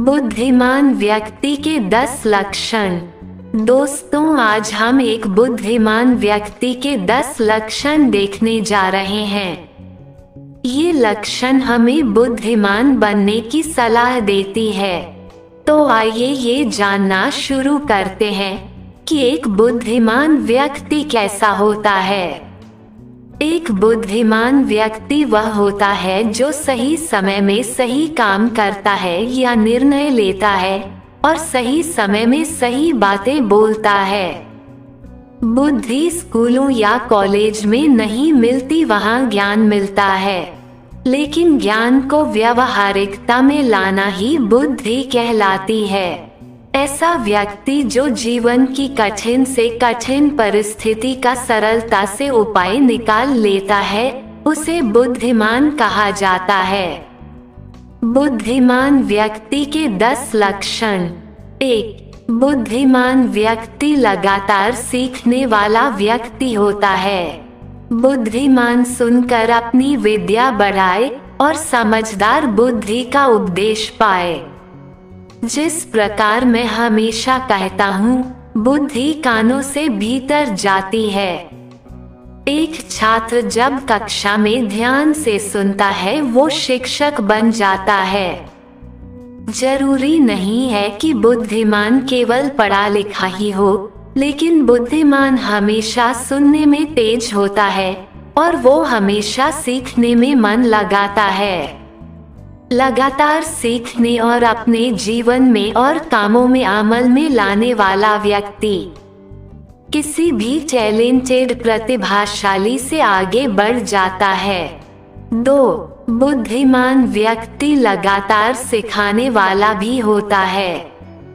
बुद्धिमान व्यक्ति के 10 लक्षण। दोस्तों, आज हम एक बुद्धिमान व्यक्ति के 10 लक्षण देखने जा रहे हैं। ये लक्षण हमें बुद्धिमान बनने की सलाह देती है। तो आइए ये जानना शुरू करते हैं कि एक बुद्धिमान व्यक्ति कैसा होता है। एक बुद्धिमान व्यक्ति वह होता है जो सही समय में सही काम करता है या निर्णय लेता है और सही समय में सही बातें बोलता है। बुद्धि स्कूलों या कॉलेज में नहीं मिलती, वहाँ ज्ञान मिलता है, लेकिन ज्ञान को व्यावहारिकता में लाना ही बुद्धि कहलाती है। ऐसा व्यक्ति जो जीवन की कठिन से कठिन परिस्थिति का सरलता से उपाय निकाल लेता है, उसे बुद्धिमान कहा जाता है। बुद्धिमान व्यक्ति के 10 लक्षण। 1. बुद्धिमान व्यक्ति लगातार सीखने वाला व्यक्ति होता है। बुद्धिमान सुनकर अपनी विद्या बढ़ाए और समझदार बुद्धि का उपदेश पाए। जिस प्रकार मैं हमेशा कहता हूँ, बुद्धि कानों से भीतर जाती है। एक छात्र जब कक्षा में ध्यान से सुनता है, वो शिक्षक बन जाता है। जरूरी नहीं है कि बुद्धिमान केवल पढ़ा लिखा ही हो, लेकिन बुद्धिमान हमेशा सुनने में तेज होता है और वो हमेशा सीखने में मन लगाता है। लगातार सीखने और अपने जीवन में और कामों में अमल में लाने वाला व्यक्ति किसी भी टैलेंटेड प्रतिभाशाली से आगे बढ़ जाता है। 2. बुद्धिमान व्यक्ति लगातार सिखाने वाला भी होता है।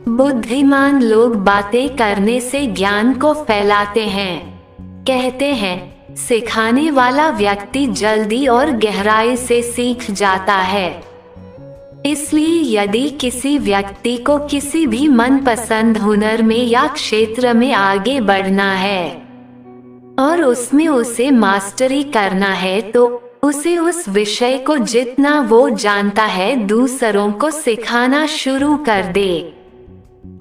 बुद्धिमान लोग बातें करने से ज्ञान को फैलाते हैं। कहते हैं, सिखाने वाला व्यक्ति जल्दी और गहराई से सीख जाता है। इसलिए यदि किसी व्यक्ति को किसी भी मनपसंद हुनर में या क्षेत्र में आगे बढ़ना है और उसमें उसे मास्टरी करना है, तो उसे उस विषय को जितना वो जानता है दूसरों को सिखाना शुरू कर दे।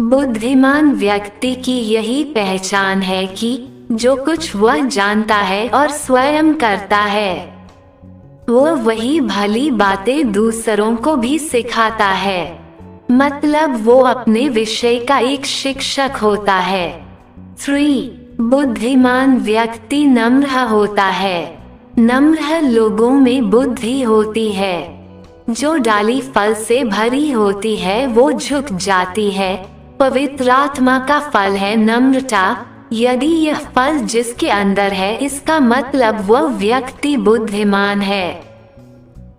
बुद्धिमान व्यक्ति की यही पहचान है कि जो कुछ वह जानता है और स्वयं करता है, वो वही भली बातें दूसरों को भी सिखाता है। मतलब वो अपने विषय का एक शिक्षक होता है। 3. बुद्धिमान व्यक्ति नम्र होता है। नम्र लोगों में बुद्धि होती है। जो डाली फल से भरी होती है वो झुक जाती है। पवित्र आत्मा का फल है नम्रता। यदि यह फल जिसके अंदर है, इसका मतलब वह व्यक्ति बुद्धिमान है।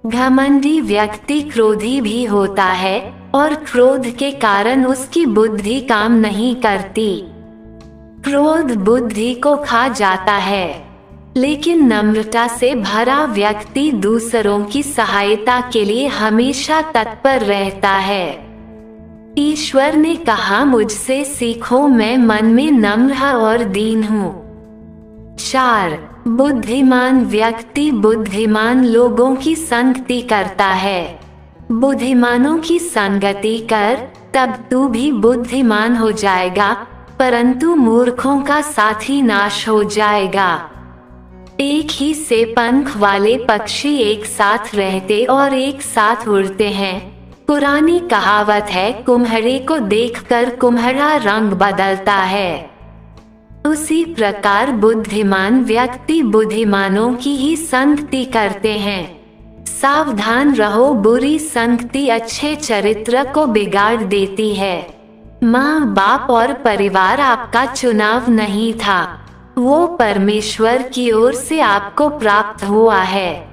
घमंडी व्यक्ति क्रोधी भी होता है और क्रोध के कारण उसकी बुद्धि काम नहीं करती। क्रोध बुद्धि को खा जाता है, लेकिन नम्रता से भरा व्यक्ति दूसरों की सहायता के लिए हमेशा तत्पर रहता है। ईश्वर ने कहा, मुझसे सीखो, मैं मन में नम्र और दीन हूँ। 4. बुद्धिमान व्यक्ति बुद्धिमान लोगों की संगति करता है। बुद्धिमानों की संगति कर, तब तू भी बुद्धिमान हो जाएगा, परंतु मूर्खों का साथी नाश हो जाएगा। एक ही से पंख वाले पक्षी एक साथ रहते और एक साथ उड़ते हैं। पुरानी कहावत है, कुम्हारे को देखकर कुम्हारा रंग बदलता है। उसी प्रकार बुद्धिमान व्यक्ति बुद्धिमानों की ही संगति करते हैं। सावधान रहो, बुरी संगति अच्छे चरित्र को बिगाड़ देती है। माँ बाप और परिवार आपका चुनाव नहीं था, वो परमेश्वर की ओर से आपको प्राप्त हुआ है।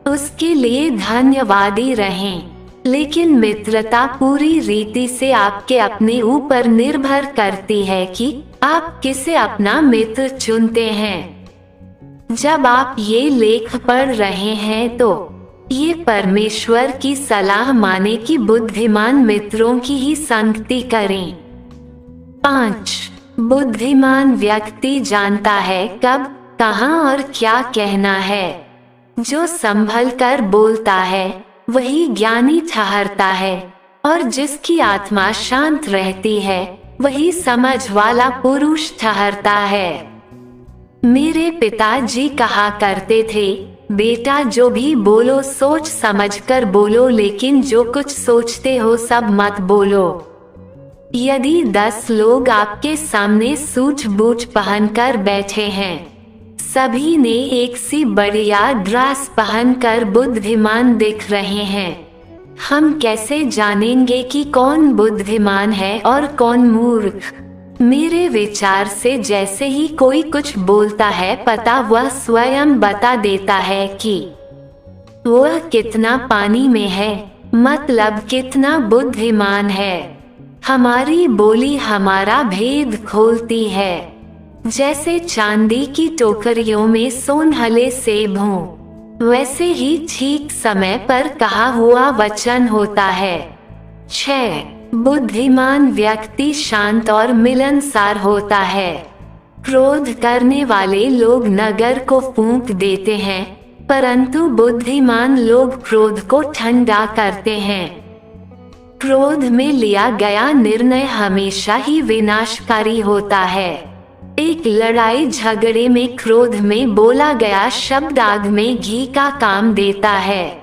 उसके लिए धन्यवादी रहें। लेकिन मित्रता पूरी रीति से आपके अपने ऊपर निर्भर करती है कि आप किसे अपना मित्र चुनते हैं। जब आप ये लेख पढ़ रहे हैं तो ये परमेश्वर की सलाह माने कि बुद्धिमान मित्रों की ही संगति करें। 5. बुद्धिमान व्यक्ति जानता है कब, कहाँ और क्या कहना है। जो संभल कर बोलता है वही ज्ञानी ठहरता है। और जिसकी आत्मा शांत रहती है वही समझ वाला पुरुष ठहरता है। मेरे पिताजी कहा करते थे, बेटा जो भी बोलो सोच समझकर बोलो, लेकिन जो कुछ सोचते हो सब मत बोलो। यदि 10 लोग आपके सामने सूझबूझ पहनकर बैठे हैं, सभी ने एक सी बढ़िया ड्रेस पहनकर बुद्धिमान दिख रहे हैं, हम कैसे जानेंगे कि कौन बुद्धिमान है और कौन मूर्ख? मेरे विचार से जैसे ही कोई कुछ बोलता है पता वह स्वयं बता देता है कि वह कितना पानी में है, मतलब कितना बुद्धिमान है। हमारी बोली हमारा भेद खोलती है। जैसे चांदी की टोकरियों में सोनहले सेब हों, वैसे ही ठीक समय पर कहा हुआ वचन होता है। 6. बुद्धिमान व्यक्ति शांत और मिलनसार होता है। क्रोध करने वाले लोग नगर को फूंक देते हैं, परंतु बुद्धिमान लोग क्रोध को ठंडा करते हैं। क्रोध में लिया गया निर्णय हमेशा ही विनाशकारी होता है। एक लड़ाई झगड़े में क्रोध में बोला गया शब्द आग में घी का काम देता है,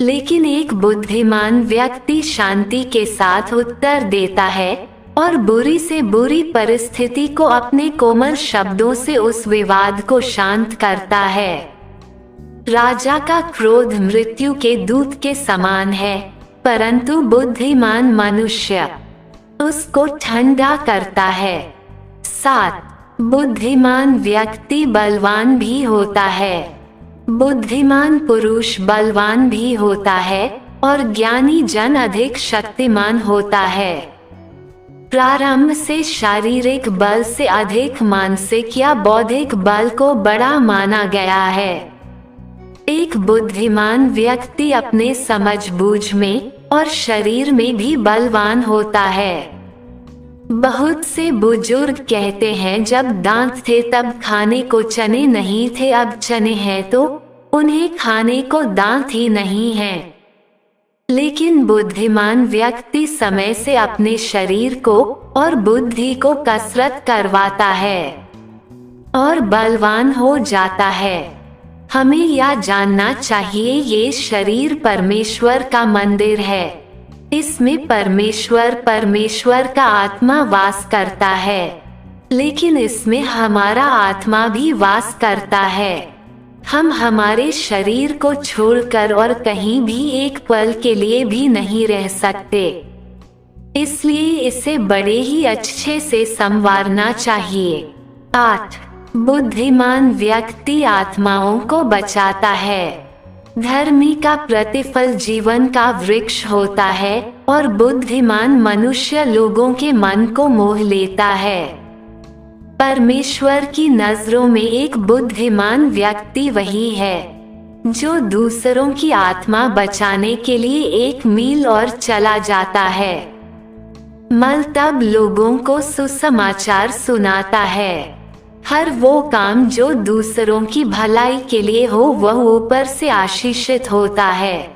लेकिन एक बुद्धिमान व्यक्ति शांति के साथ उत्तर देता है और बुरी से बुरी परिस्थिति को अपने कोमल शब्दों से उस विवाद को शांत करता है। राजा का क्रोध मृत्यु के दूत के समान है, परंतु बुद्धिमान मनुष्य उसको ठंडा करता है। 7. बुद्धिमान व्यक्ति बलवान भी होता है। बुद्धिमान पुरुष बलवान भी होता है और ज्ञानी जन अधिक शक्तिमान होता है। प्रारंभ से शारीरिक बल से अधिक मानसिक या बौद्धिक बल को बड़ा माना गया है। एक बुद्धिमान व्यक्ति अपने समझबूझ में और शरीर में भी बलवान होता है। बहुत से बुजुर्ग कहते हैं, जब दांत थे तब खाने को चने नहीं थे, अब चने हैं तो उन्हें खाने को दांत ही नहीं हैं। लेकिन बुद्धिमान व्यक्ति समय से अपने शरीर को और बुद्धि को कसरत करवाता है और बलवान हो जाता है। हमें यह जानना चाहिए, ये शरीर परमेश्वर का मंदिर है। इसमें परमेश्वर का आत्मा वास करता है, लेकिन इसमें हमारा आत्मा भी वास करता है। हम हमारे शरीर को छोड़कर और कहीं भी एक पल के लिए भी नहीं रह सकते, इसलिए इसे बड़े ही अच्छे से संवारना चाहिए। 8. बुद्धिमान व्यक्ति आत्माओं को बचाता है। धर्मी का प्रतिफल जीवन का वृक्ष होता है और बुद्धिमान मनुष्य लोगों के मन को मोह लेता है। परमेश्वर की नजरों में एक बुद्धिमान व्यक्ति वही है जो दूसरों की आत्मा बचाने के लिए 1 मील और चला जाता है। मतलब लोगों को सुसमाचार सुनाता है। हर वो काम जो दूसरों की भलाई के लिए हो वह ऊपर से आशीषित होता है।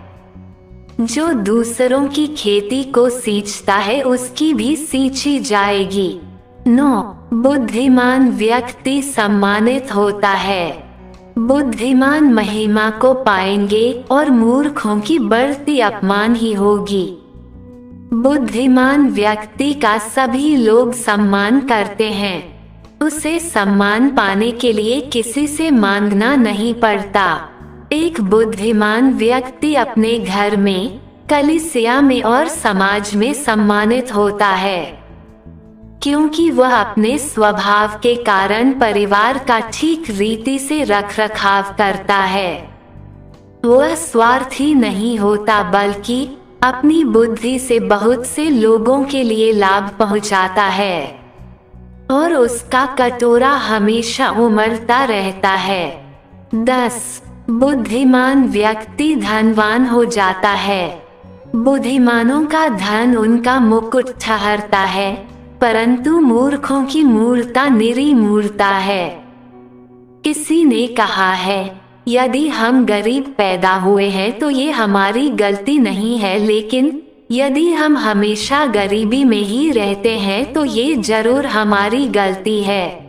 जो दूसरों की खेती को सींचता है उसकी भी सींची जाएगी। 9. बुद्धिमान व्यक्ति सम्मानित होता है। बुद्धिमान महिमा को पाएंगे और मूर्खों की बढ़ती अपमान ही होगी। बुद्धिमान व्यक्ति का सभी लोग सम्मान करते हैं। उसे सम्मान पाने के लिए किसी से मांगना नहीं पड़ता। एक बुद्धिमान व्यक्ति अपने घर में, कलीसिया में और समाज में सम्मानित होता है, क्योंकि वह अपने स्वभाव के कारण परिवार का ठीक रीति से रखरखाव करता है। वह स्वार्थी नहीं होता, बल्कि अपनी बुद्धि से बहुत से लोगों के लिए लाभ पहुंचाता है और उसका कटोरा हमेशा उमड़ता रहता है। 10. बुद्धिमान व्यक्ति धनवान हो जाता है। बुद्धिमानों का धन उनका मुकुट ठहरता है, परंतु मूर्खों की मूर्ता निरी मूर्ता है। किसी ने कहा है, यदि हम गरीब पैदा हुए हैं तो ये हमारी गलती नहीं है, लेकिन यदि हम हमेशा गरीबी में ही रहते हैं तो ये जरूर हमारी गलती है।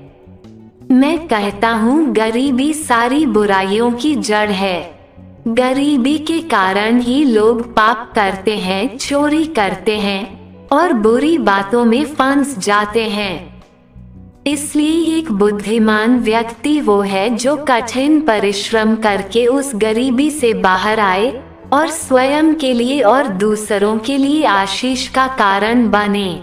मैं कहता हूँ गरीबी सारी बुराइयों की जड़ है। गरीबी के कारण ही लोग पाप करते हैं, चोरी करते हैं और बुरी बातों में फंस जाते हैं। इसलिए एक बुद्धिमान व्यक्ति वो है जो कठिन परिश्रम करके उस गरीबी से बाहर आए और स्वयं के लिए और दूसरों के लिए आशीष का कारण बने।